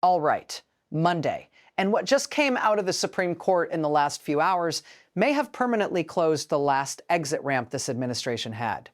All right, Monday. And what just came out of the Supreme Court in the last few hours may have permanently closed the last exit ramp this administration had.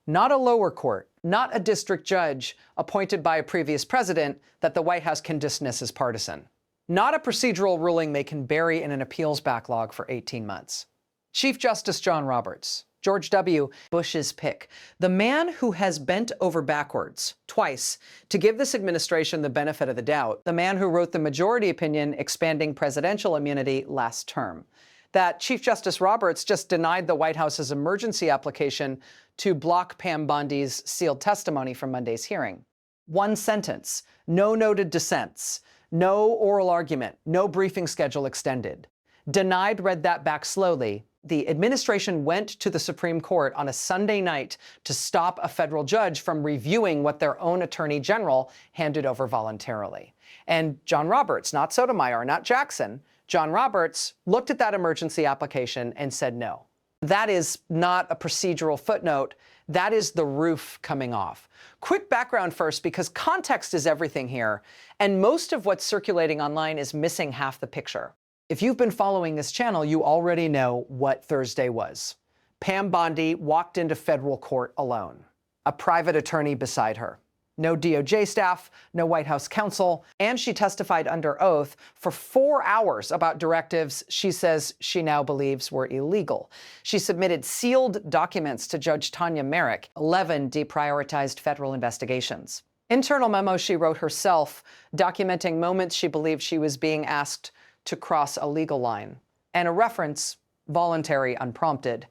Not a lower court, not a district judge appointed by a previous president that the White House can dismiss as partisan. Not a procedural ruling they can bury in an appeals backlog for 18 months. Chief Justice John Roberts, George W. Bush's pick, the man who has bent over backwards twice to give this administration the benefit of the doubt, the man who wrote the majority opinion expanding presidential immunity last term. That Chief Justice Roberts just denied the White House's emergency application to block Pam Bondi's sealed testimony from Monday's hearing. One sentence, no noted dissents, no oral argument, no briefing schedule extended. Denied read that back slowly. The administration went to the Supreme Court on a Sunday night to stop a federal judge from reviewing what their own attorney general handed over voluntarily. And John Roberts, not Sotomayor, not Jackson, John Roberts looked at that emergency application and said no. That is not a procedural footnote. That is the roof coming off. Quick background first, because context is everything here, and most of what's circulating online is missing half the picture. If you've been following this channel, you already know what Thursday was. Pam Bondi walked into federal court alone, a private attorney beside her. No DOJ staff, no White House counsel, and she testified under oath for 4 hours about directives she says she now believes were illegal. She submitted sealed documents to Judge Tanya Merrick, 11 deprioritized federal investigations. Internal memos she wrote herself, documenting moments she believed she was being asked to cross a legal line, and a reference, voluntary, unprompted,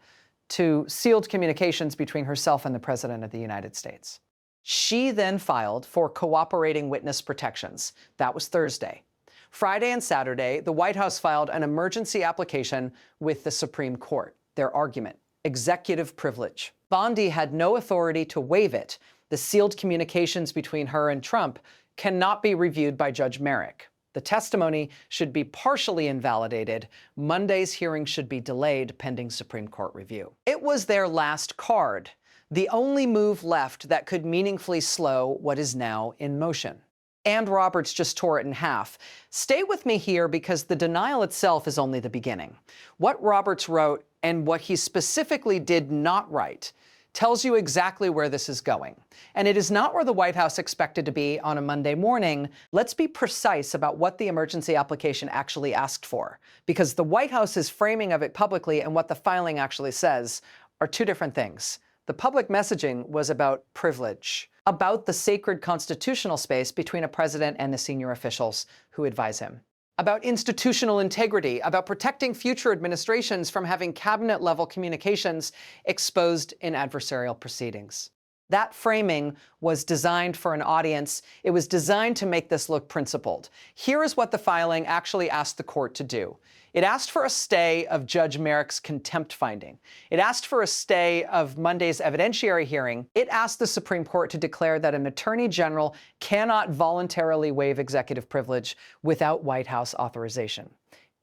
to sealed communications between herself and the President of the United States. She then filed for cooperating witness protections. That was Thursday. Friday and Saturday, the White House filed an emergency application with the Supreme Court. Their argument, executive privilege. Bondi had no authority to waive it. The sealed communications between her and Trump cannot be reviewed by Judge Merrick. The testimony should be partially invalidated. Monday's hearing should be delayed pending Supreme Court review. It was their last card, the only move left that could meaningfully slow what is now in motion. And Roberts just tore it in half. Stay with me here because the denial itself is only the beginning. What Roberts wrote and what he specifically did not write tells you exactly where this is going. And it is not where the White House expected to be on a Monday morning. Let's be precise about what the emergency application actually asked for, because the White House's framing of it publicly and what the filing actually says are two different things. The public messaging was about privilege, about the sacred constitutional space between a president and the senior officials who advise him, about institutional integrity, about protecting future administrations from having cabinet-level communications exposed in adversarial proceedings. That framing was designed for an audience. It was designed to make this look principled. Here is what the filing actually asked the court to do. It asked for a stay of Judge Merrick's contempt finding. It asked for a stay of Monday's evidentiary hearing. It asked the Supreme Court to declare that an attorney general cannot voluntarily waive executive privilege without White House authorization,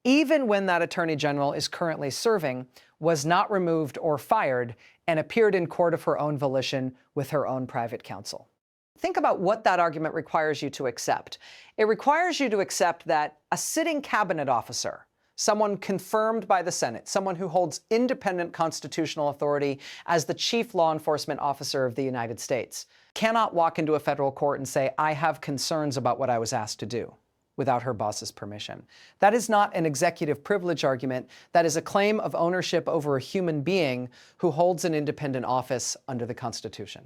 even when that attorney general is currently serving, was not removed or fired, and appeared in court of her own volition with her own private counsel. Think about what that argument requires you to accept. It requires you to accept that a sitting cabinet officer, someone confirmed by the Senate, someone who holds independent constitutional authority as the chief law enforcement officer of the United States, cannot walk into a federal court and say, I have concerns about what I was asked to do, without her boss's permission. That is not an executive privilege argument. That is a claim of ownership over a human being who holds an independent office under the Constitution.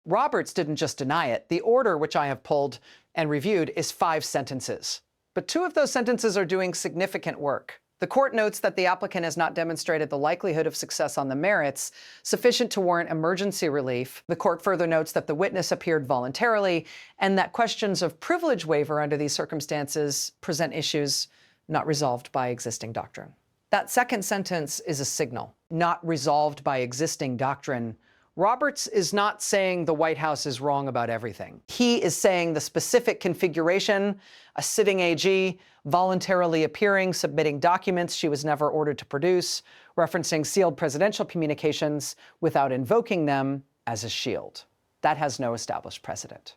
Roberts didn't just deny it. The order, which I have pulled and reviewed, is 5 sentences. But 2 of those sentences are doing significant work. The court notes that the applicant has not demonstrated the likelihood of success on the merits sufficient to warrant emergency relief. The court further notes that the witness appeared voluntarily and that questions of privilege waiver under these circumstances present issues not resolved by existing doctrine. That second sentence is a signal, not resolved by existing doctrine. Roberts is not saying the White House is wrong about everything. He is saying the specific configuration, a sitting AG, voluntarily appearing, submitting documents she was never ordered to produce, referencing sealed presidential communications without invoking them as a shield. That has no established precedent.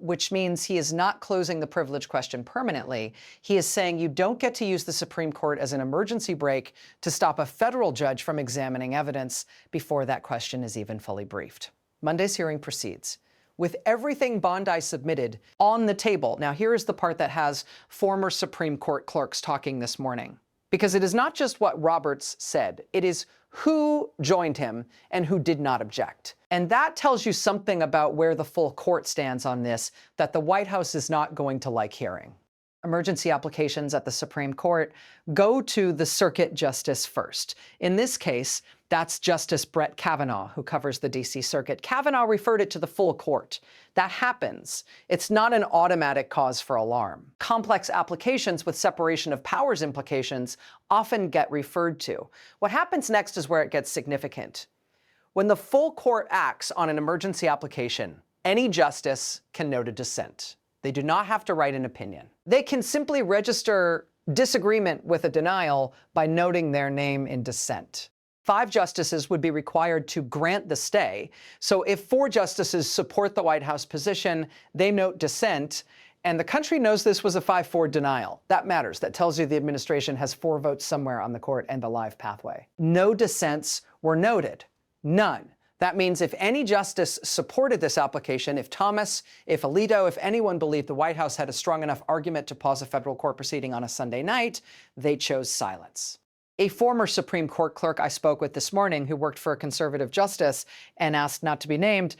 which means he is not closing the privilege question permanently. He is saying you don't get to use the Supreme Court as an emergency brake to stop a federal judge from examining evidence before that question is even fully briefed. Monday's hearing proceeds with everything Bondi submitted on the table. Now, here is the part that has former Supreme Court clerks talking this morning. Because it is not just what Roberts said, it is who joined him and who did not object. And that tells you something about where the full court stands on this that the White House is not going to like hearing. Emergency applications at the Supreme Court go to the circuit justice first. In this case, that's Justice Brett Kavanaugh, who covers the D.C. Circuit. Kavanaugh referred it to the full court. That happens. It's not an automatic cause for alarm. Complex applications with separation of powers implications often get referred to. What happens next is where it gets significant. When the full court acts on an emergency application, any justice can note a dissent. They do not have to write an opinion. They can simply register disagreement with a denial by noting their name in dissent. 5 justices would be required to grant the stay. So if 4 justices support the White House position, they note dissent, and the country knows this was a 5-4 denial. That matters. That tells you the administration has 4 votes somewhere on the court and a live pathway. No dissents were noted. None. That means if any justice supported this application, if Thomas, if Alito, if anyone believed the White House had a strong enough argument to pause a federal court proceeding on a Sunday night, they chose silence. A former Supreme Court clerk I spoke with this morning who worked for a conservative justice and asked not to be named,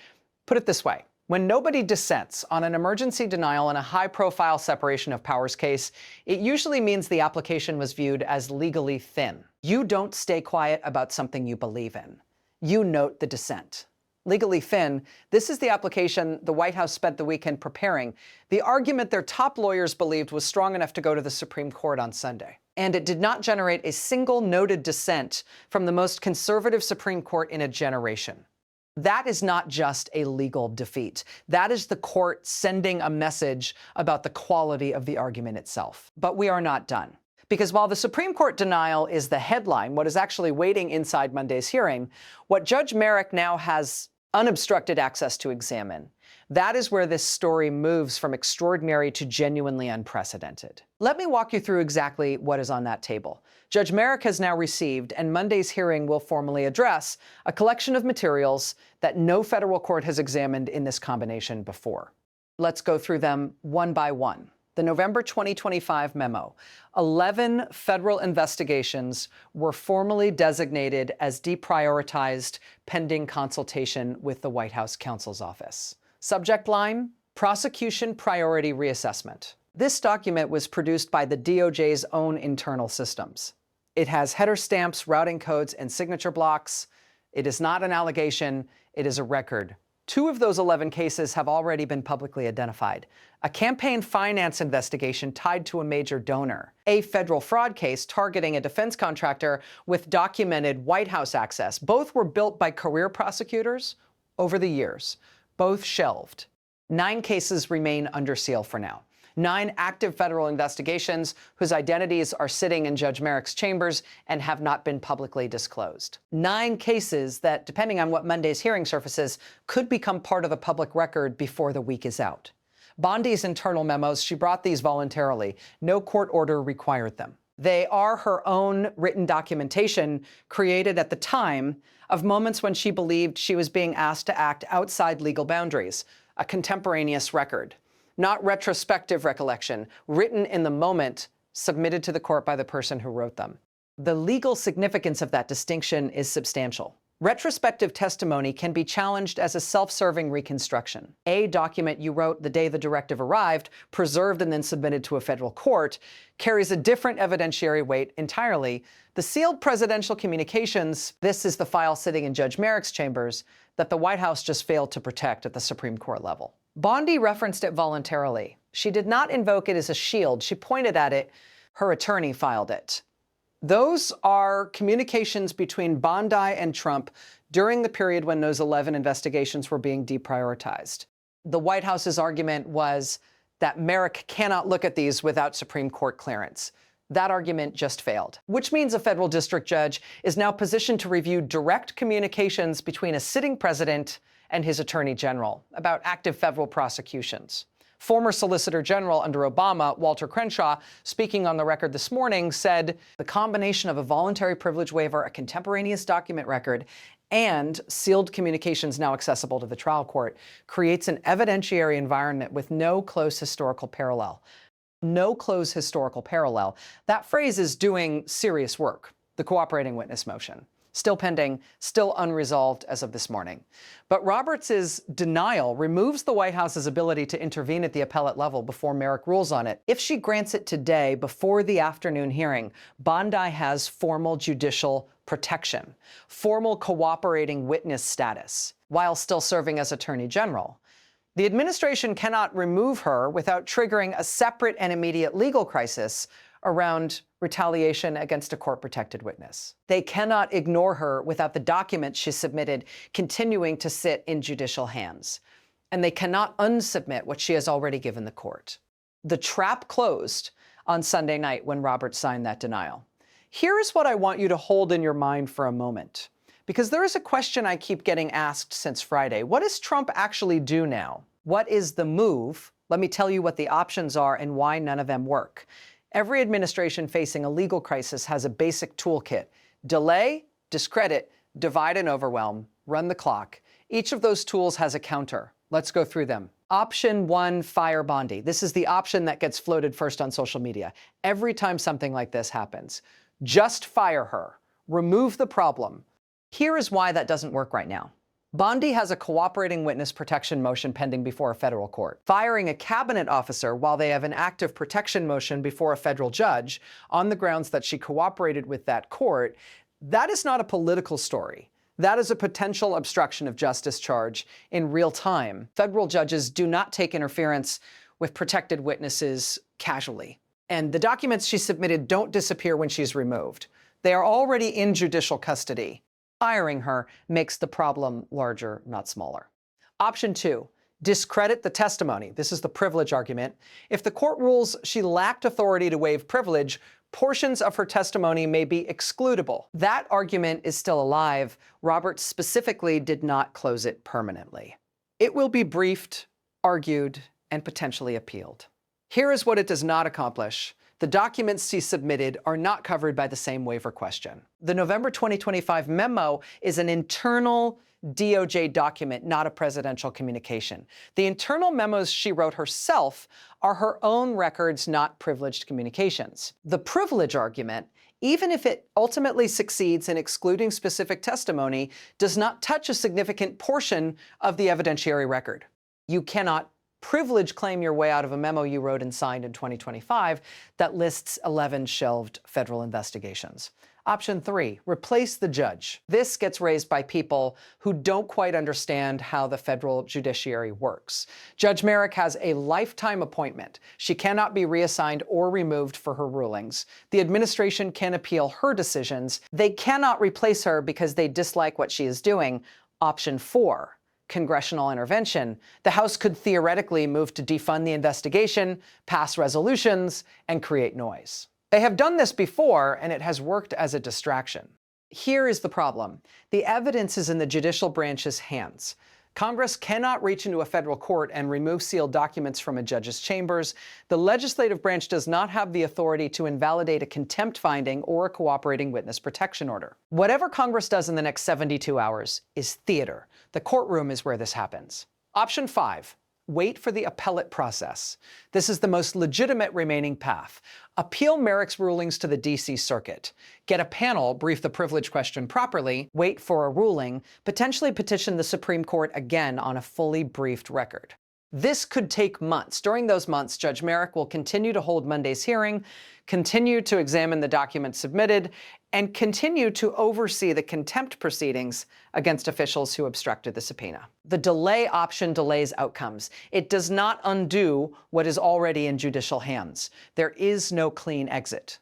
put it this way. When nobody dissents on an emergency denial in a high-profile separation of powers case, it usually means the application was viewed as legally thin. You don't stay quiet about something you believe in. You note the dissent. Legally thin, this is the application the White House spent the weekend preparing. The argument their top lawyers believed was strong enough to go to the Supreme Court on Sunday. And it did not generate a single noted dissent from the most conservative Supreme Court in a generation. That is not just a legal defeat. That is the court sending a message about the quality of the argument itself. But we are not done. Because while the Supreme Court denial is the headline, what is actually waiting inside Monday's hearing, what Judge Merrick now has unobstructed access to examine, that is where this story moves from extraordinary to genuinely unprecedented. Let me walk you through exactly what is on that table. Judge Merrick has now received, and Monday's hearing will formally address, a collection of materials that no federal court has examined in this combination before. Let's go through them one by one. The November 2025 memo. 11 federal investigations were formally designated as deprioritized pending consultation with the White House counsel's office. Subject line, prosecution priority reassessment. This document was produced by the DOJ's own internal systems. It has header stamps, routing codes, and signature blocks. It is not an allegation, it is a record. 2 of those 11 cases have already been publicly identified. A campaign finance investigation tied to a major donor. A federal fraud case targeting a defense contractor with documented White House access. Both were built by career prosecutors over the years. Both shelved. 9 cases remain under seal for now. 9 active federal investigations whose identities are sitting in Judge Merrick's chambers and have not been publicly disclosed. 9 cases that, depending on what Monday's hearing surfaces, could become part of the public record before the week is out. Bondi's internal memos, she brought these voluntarily. No court order required them. They are her own written documentation created at the time of moments when she believed she was being asked to act outside legal boundaries, a contemporaneous record. Not retrospective recollection, written in the moment, submitted to the court by the person who wrote them. The legal significance of that distinction is substantial. Retrospective testimony can be challenged as a self-serving reconstruction. A document you wrote the day the directive arrived, preserved and then submitted to a federal court, carries a different evidentiary weight entirely. The sealed presidential communications, this is the file sitting in Judge Merrick's chambers, that the White House just failed to protect at the Supreme Court level. Bondi referenced it voluntarily. She did not invoke it as a shield. She pointed at it. Her attorney filed it. Those are communications between Bondi and Trump during the period when those 11 investigations were being deprioritized. The White House's argument was that Merrick cannot look at these without Supreme Court clearance. That argument just failed, which means a federal district judge is now positioned to review direct communications between a sitting president and his attorney general about active federal prosecutions. Former Solicitor General under Obama, Walter Crenshaw, speaking on the record this morning, said the combination of a voluntary privilege waiver, a contemporaneous document record, and sealed communications now accessible to the trial court creates an evidentiary environment with no close historical parallel. No close historical parallel. That phrase is doing serious work, the cooperating witness motion. Still pending, still unresolved as of this morning. But Roberts' denial removes the White House's ability to intervene at the appellate level before Merrick rules on it. If she grants it today, before the afternoon hearing, Bondi has formal judicial protection, formal cooperating witness status, while still serving as Attorney General. The administration cannot remove her without triggering a separate and immediate legal crisis around retaliation against a court-protected witness. They cannot ignore her without the documents she submitted continuing to sit in judicial hands. And they cannot unsubmit what she has already given the court. The trap closed on Sunday night when Roberts signed that denial. Here is what I want you to hold in your mind for a moment, because there is a question I keep getting asked since Friday. What does Trump actually do now? What is the move? Let me tell you what the options are and why none of them work. Every administration facing a legal crisis has a basic toolkit: delay, discredit, divide and overwhelm, run the clock. Each of those tools has a counter. Let's go through them. Option 1, fire Bondi. This is the option that gets floated first on social media. Every time something like this happens, just fire her. Remove the problem. Here is why that doesn't work right now. Bondi has a cooperating witness protection motion pending before a federal court. Firing a cabinet officer while they have an active protection motion before a federal judge on the grounds that she cooperated with that court, that is not a political story. That is a potential obstruction of justice charge in real time. Federal judges do not take interference with protected witnesses casually. And the documents she submitted don't disappear when she's removed. They are already in judicial custody. Firing her makes the problem larger, not smaller. Option 2, discredit the testimony. This is the privilege argument. If the court rules she lacked authority to waive privilege, portions of her testimony may be excludable. That argument is still alive. Roberts specifically did not close it permanently. It will be briefed, argued, and potentially appealed. Here is what it does not accomplish. The documents she submitted are not covered by the same waiver question. The November 2025 memo is an internal DOJ document, not a presidential communication. The internal memos she wrote herself are her own records, not privileged communications. The privilege argument, even if it ultimately succeeds in excluding specific testimony, does not touch a significant portion of the evidentiary record. You cannot privilege claim your way out of a memo you wrote and signed in 2025 that lists 11 shelved federal investigations. Option 3, replace the judge. This gets raised by people who don't quite understand how the federal judiciary works. Judge Merrick has a lifetime appointment. She cannot be reassigned or removed for her rulings. The administration can appeal her decisions. They cannot replace her because they dislike what she is doing. Option 4, congressional intervention. The House could theoretically move to defund the investigation, pass resolutions, and create noise. They have done this before, and it has worked as a distraction. Here is the problem. The evidence is in the judicial branch's hands. Congress cannot reach into a federal court and remove sealed documents from a judge's chambers. The legislative branch does not have the authority to invalidate a contempt finding or a cooperating witness protection order. Whatever Congress does in the next 72 hours is theater. The courtroom is where this happens. Option 5, wait for the appellate process. This is the most legitimate remaining path. Appeal Merrick's rulings to the D.C. Circuit. Get a panel, brief the privilege question properly, wait for a ruling, potentially petition the Supreme Court again on a fully briefed record. This could take months. During those months, Judge Merrick will continue to hold Monday's hearing, continue to examine the documents submitted, and continue to oversee the contempt proceedings against officials who obstructed the subpoena. The delay option delays outcomes. It does not undo what is already in judicial hands. There is no clean exit.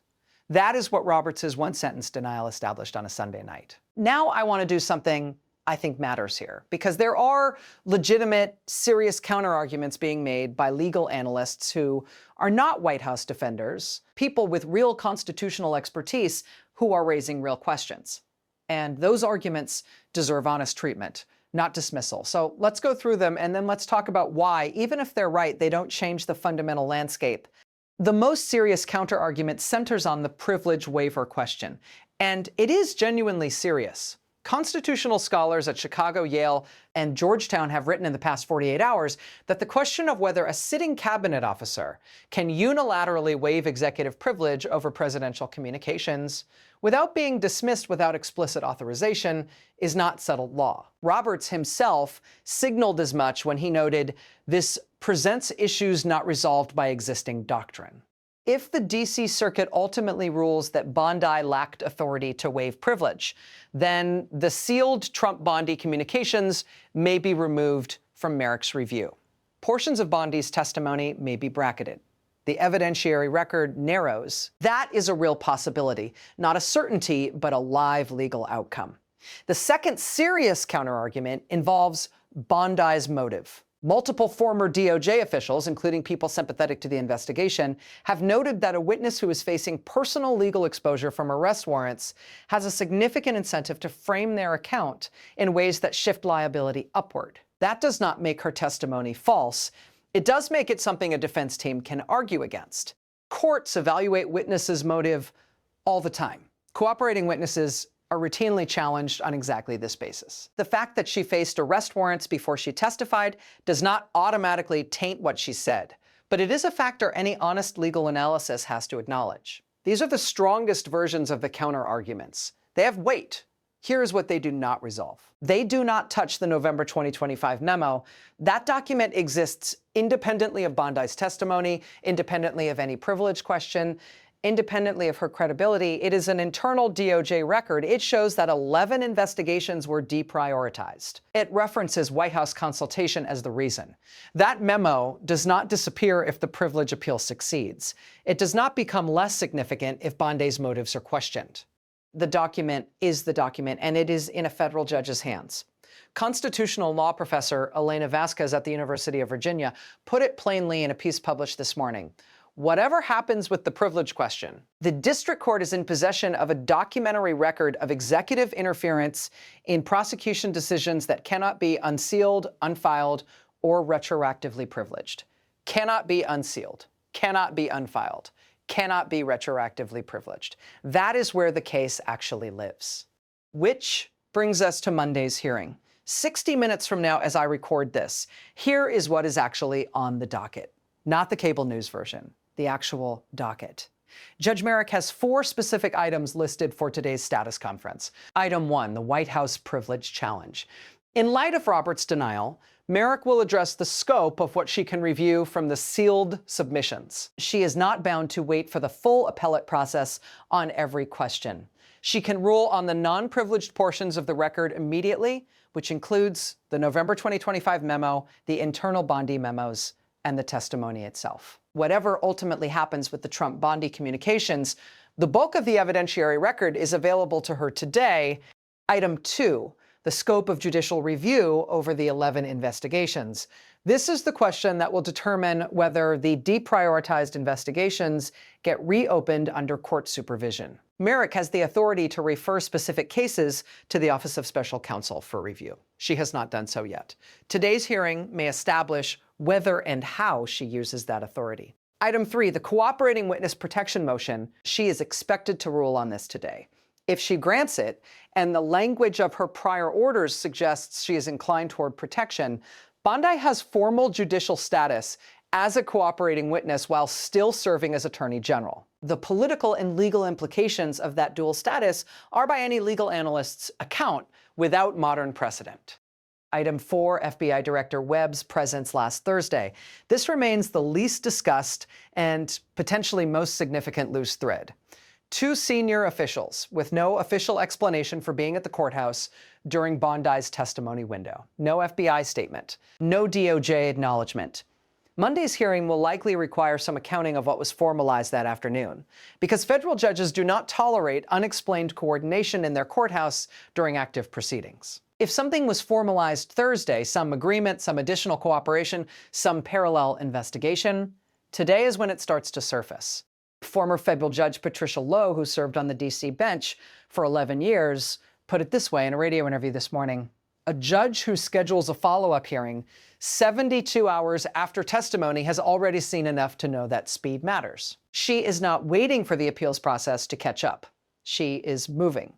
That is what Roberts' one-sentence denial established on a Sunday night. Now I want to do something I think matters here, because there are legitimate, serious counterarguments being made by legal analysts who are not White House defenders, people with real constitutional expertise who are raising real questions. And those arguments deserve honest treatment. not dismissal. So let's go through them and then let's talk about why, even if they're right, they don't change the fundamental landscape. The most serious counterargument centers on the privilege waiver question, and it is genuinely serious. Constitutional scholars at Chicago, Yale, and Georgetown have written in the past 48 hours that the question of whether a sitting cabinet officer can unilaterally waive executive privilege over presidential communications without being dismissed without explicit authorization is not settled law. Roberts himself signaled as much when he noted, "This presents issues not resolved by existing doctrine." If the D.C. Circuit ultimately rules that Bondi lacked authority to waive privilege, then the sealed Trump-Bondi communications may be removed from Merrick's review. Portions of Bondi's testimony may be bracketed. The evidentiary record narrows. That is a real possibility, not a certainty, but a live legal outcome. The second serious counterargument involves Bondi's motive. Multiple former DOJ officials, including people sympathetic to the investigation, have noted that a witness who is facing personal legal exposure from arrest warrants has a significant incentive to frame their account in ways that shift liability upward. That does not make her testimony false. It does make it something a defense team can argue against. Courts evaluate witnesses' motive all the time. Cooperating witnesses are routinely challenged on exactly this basis. The fact that she faced arrest warrants before she testified does not automatically taint what she said, but it is a factor any honest legal analysis has to acknowledge. These are the strongest versions of the counter-arguments. They have weight. Here is what they do not resolve. They do not touch the November 2025 memo. That document exists independently of Bondi's testimony, independently of any privilege question, independently of her credibility. It is an internal DOJ record. It shows that 11 investigations were deprioritized. It references White House consultation as the reason. That memo does not disappear if the privilege appeal succeeds. It does not become less significant if Bondi's motives are questioned. The document is the document, and it is in a federal judge's hands. Constitutional law professor Elena Vasquez at the University of Virginia put it plainly in a piece published this morning. Whatever happens with the privilege question, the district court is in possession of a documentary record of executive interference in prosecution decisions that cannot be unsealed, unfiled, or retroactively privileged. Cannot be unsealed, cannot be unfiled, cannot be retroactively privileged. That is where the case actually lives. Which brings us to Monday's hearing. 60 minutes from now, as I record this, here is what is actually on the docket. Not the cable news version, the actual docket. Judge Merrick has 4 specific items listed for today's status conference. Item 1, the White House privilege challenge. In light of Roberts' denial, Merrick will address the scope of what she can review from the sealed submissions. She is not bound to wait for the full appellate process on every question. She can rule on the non-privileged portions of the record immediately, which includes the November 2025 memo, the internal Bondi memos, and the testimony itself. Whatever ultimately happens with the Trump-Bondi communications, the bulk of the evidentiary record is available to her today. Item 2, the scope of judicial review over the 11 investigations. This is the question that will determine whether the deprioritized investigations get reopened under court supervision. Merrick has the authority to refer specific cases to the Office of Special Counsel for review. She has not done so yet. Today's hearing may establish whether and how she uses that authority. Item 3, the cooperating witness protection motion. She is expected to rule on this today. If she grants it, and the language of her prior orders suggests she is inclined toward protection, Bondi has formal judicial status as a cooperating witness while still serving as Attorney General. The political and legal implications of that dual status are, by any legal analyst's account, without modern precedent. Item 4, FBI Director Webb's presence last Thursday. This remains the least discussed and potentially most significant loose thread. 2 senior officials with no official explanation for being at the courthouse during Bondi's testimony window. No FBI statement. No DOJ acknowledgement. Monday's hearing will likely require some accounting of what was formalized that afternoon, because federal judges do not tolerate unexplained coordination in their courthouse during active proceedings. If something was formalized Thursday, some agreement, some additional cooperation, some parallel investigation, today is when it starts to surface. Former federal judge Patricia Lowe, who served on the D.C. bench for 11 years, put it this way in a radio interview this morning: A judge who schedules a follow-up hearing 72 hours after testimony has already seen enough to know that speed matters. She is not waiting for the appeals process to catch up. She is moving.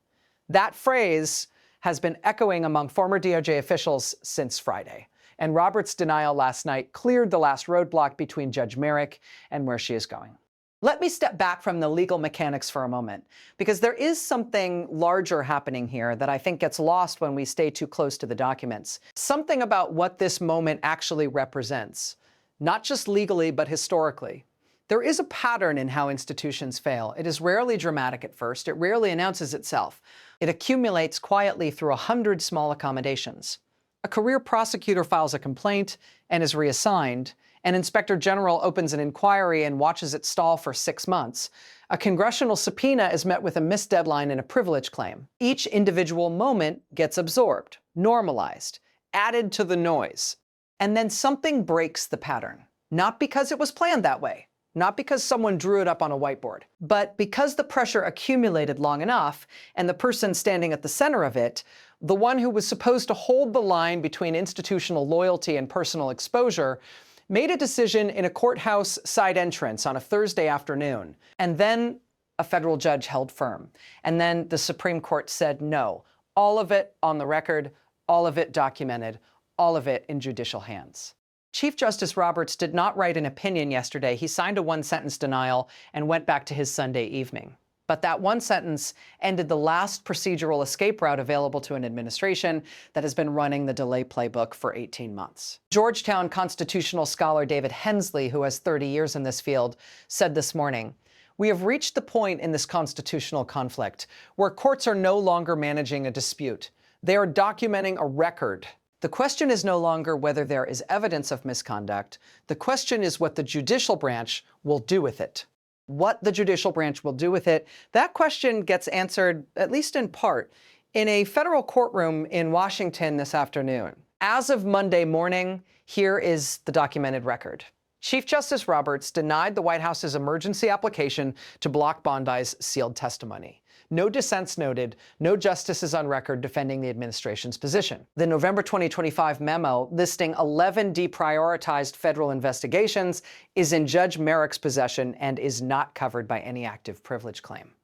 That phrase has been echoing among former DOJ officials since Friday. And Roberts' denial last night cleared the last roadblock between Judge Merrick and where she is going. Let me step back from the legal mechanics for a moment, because there is something larger happening here that I think gets lost when we stay too close to the documents. Something about what this moment actually represents, not just legally, but historically. There is a pattern in how institutions fail. It is rarely dramatic at first. It rarely announces itself. It accumulates quietly through 100 small accommodations. A career prosecutor files a complaint and is reassigned. An inspector general opens an inquiry and watches it stall for 6 months. A congressional subpoena is met with a missed deadline and a privilege claim. Each individual moment gets absorbed, normalized, added to the noise. And then something breaks the pattern. Not because it was planned that way, not because someone drew it up on a whiteboard, but because the pressure accumulated long enough and the person standing at the center of it, the one who was supposed to hold the line between institutional loyalty and personal exposure, made a decision in a courthouse side entrance on a Thursday afternoon. And then a federal judge held firm. And then the Supreme Court said no. All of it on the record, all of it documented, all of it in judicial hands. Chief Justice Roberts did not write an opinion yesterday. He signed a one-sentence denial and went back to his Sunday evening. But that one sentence ended the last procedural escape route available to an administration that has been running the delay playbook for 18 months. Georgetown constitutional scholar David Hensley, who has 30 years in this field, said this morning, "We have reached the point in this constitutional conflict where courts are no longer managing a dispute. They are documenting a record. The question is no longer whether there is evidence of misconduct. The question is what the judicial branch will do with it." What the judicial branch will do with it, that question gets answered, at least in part, in a federal courtroom in Washington this afternoon. As of Monday morning, here is the documented record. Chief Justice Roberts denied the White House's emergency application to block Bondi's sealed testimony. No dissents noted, no justices on record defending the administration's position. The November 2025 memo listing 11 deprioritized federal investigations is in Judge Merrick's possession and is not covered by any active privilege claim.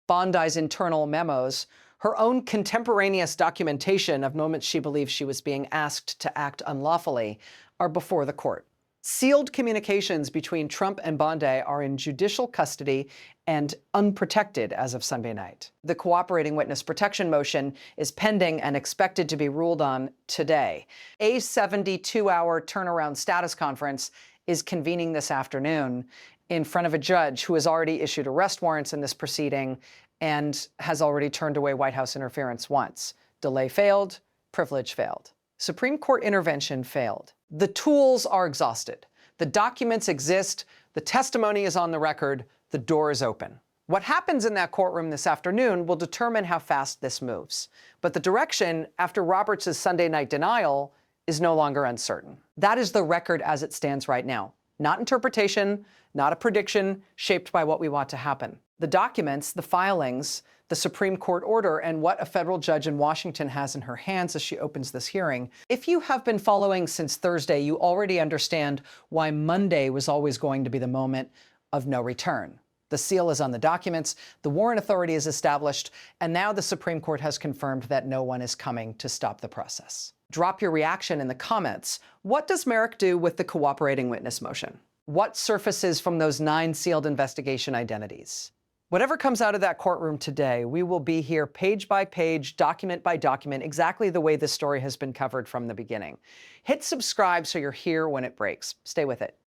Bondi's internal memos, her own contemporaneous documentation of moments she believes she was being asked to act unlawfully, are before the court. Sealed communications between Trump and Bondi are in judicial custody and unprotected as of Sunday night. The cooperating witness protection motion is pending and expected to be ruled on today. A 72-hour turnaround status conference is convening this afternoon in front of a judge who has already issued arrest warrants in this proceeding and has already turned away White House interference once. Delay failed, privilege failed. Supreme Court intervention failed. The tools are exhausted. The documents exist. The testimony is on the record. The door is open. What happens in that courtroom this afternoon will determine how fast this moves. But the direction after Roberts' Sunday night denial is no longer uncertain. That is the record as it stands right now. Not interpretation, not a prediction shaped by what we want to happen. The documents, the filings, the Supreme Court order, and what a federal judge in Washington has in her hands as she opens this hearing. If you have been following since Thursday, you already understand why Monday was always going to be the moment of no return. The seal is on the documents, the warrant authority is established, and now the Supreme Court has confirmed that no one is coming to stop the process. Drop your reaction in the comments. What does Merrick do with the cooperating witness motion? What surfaces from those 9 sealed investigation identities? Whatever comes out of that courtroom today, we will be here page by page, document by document, exactly the way this story has been covered from the beginning. Hit subscribe so you're here when it breaks. Stay with it.